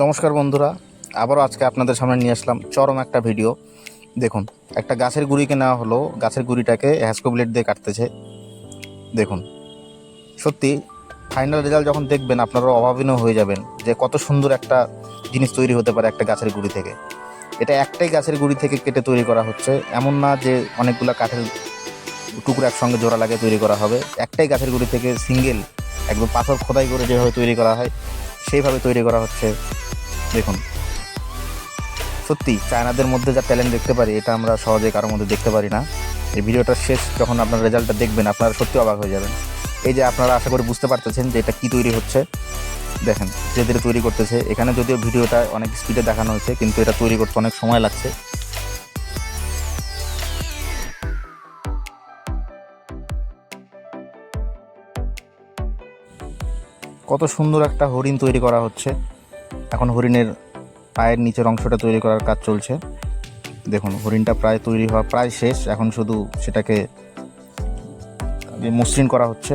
নমস্কার বন্ধুরা, আবারও আজকে আপনাদের সামনে নিয়ে আসলাম চরম একটা ভিডিও। দেখুন, একটা গাছের গুঁড়িকে নেওয়া হলো, গাছের গুঁড়িটাকে হ্যাসকো ব্লেড দিয়ে কাটতেছে। দেখুন, সত্যি ফাইনাল রেজাল্ট যখন দেখবেন আপনারা অভাবনীয় হয়ে যাবেন যে কত সুন্দর একটা জিনিস তৈরি হতে পারে একটা গাছের গুঁড়ি থেকে। এটা একটাই গাছের গুঁড়ি থেকে কেটে তৈরি করা হচ্ছে, এমন না যে অনেকগুলো কাঠের টুকরো একসঙ্গে জোড়া লাগিয়ে তৈরি করা হবে। একটাই গাছের গুঁড়ি থেকে সিঙ্গেল একদম পাথর খোদাই করে যেভাবে তৈরি করা হয় সেইভাবে তৈরি করা হচ্ছে। দেখুন, সত্যি চায়নাদের মধ্যে যা ট্যালেন্ট দেখতে পারি এটা আমরা সহজে কারোর মধ্যে দেখতে পারি না। এই ভিডিওটা শেষ যখন আপনার রেজাল্টটা দেখবেন আপনারা সত্যি অবাক হয়ে যাবেন। এই যে আপনারা আশা করি বুঝতে পারতেছেন যে এটা কী তৈরি হচ্ছে। দেখেন ধীরে ধীরে তৈরি করতেছে। এখানে যদিও ভিডিওটা অনেক স্পিডে দেখানো হয়েছে কিন্তু এটা তৈরি করতে অনেক সময় লাগছে। কত সুন্দর একটা হরিণ তৈরি করা হচ্ছে। এখন হরিণের পায়ের নিচের অংশটা তৈরি করার কাজ চলছে। দেখুন, হরিণটা প্রায় তৈরি হওয়া প্রায় শেষ, এখন শুধু সেটাকে মসৃণ করা হচ্ছে।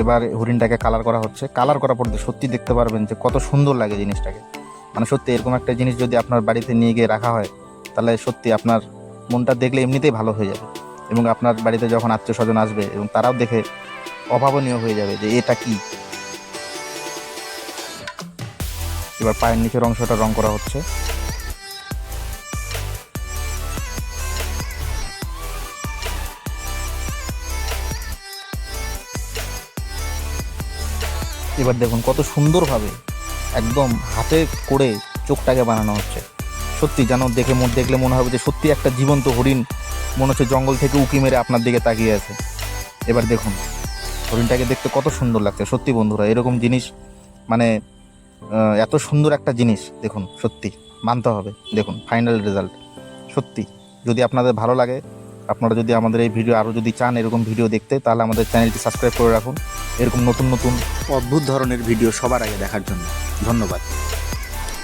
এবার হরিণটাকে কালার করা হচ্ছে। কালার করার পর সত্যি দেখতে পারবেন যে কত সুন্দর লাগে জিনিসটাকে। মানে সত্যি এরকম একটা জিনিস যদি আপনার বাড়িতে নিয়ে গিয়ে রাখা হয় তাহলে সত্যি আপনার মনটা দেখলে এমনিতেই ভালো হয়ে যাবে, এবং আপনার বাড়িতে যখন আত্মীয় স্বজন আসবে এবং তারাও দেখে অভাবনীয় হয়ে যাবে যে এটা কি। এবার পায়ের নিচের অংশটা রং করা হচ্ছে। এবার দেখুন কত সুন্দরভাবে একদম হাতে করে চোখটাকে বানানো হচ্ছে। সত্যি যেন দেখলে মনে হবে যে সত্যি একটা জীবন্ত হরিণ মনে হচ্ছে জঙ্গল থেকে উঁকি মেরে আপনার দিকে তাকিয়ে আছে। এবার দেখুন হরিণটাকে দেখতে কত সুন্দর লাগছে। সত্যি বন্ধুরা, এরকম জিনিস মানে এত সুন্দর একটা জিনিস দেখুন সত্যি মানতে হবে। দেখুন ফাইনাল রেজাল্ট। সত্যি যদি আপনাদের ভালো লাগে, আপনারা যদি আমাদের এই ভিডিও আরও যদি চান এরকম ভিডিও দেখতে, তাহলে আমাদের চ্যানেলটি সাবস্ক্রাইব করে রাখুন এরকম নতুন নতুন অদ্ভুত ধরনের ভিডিও সবার আগে দেখার জন্য। ধন্যবাদ।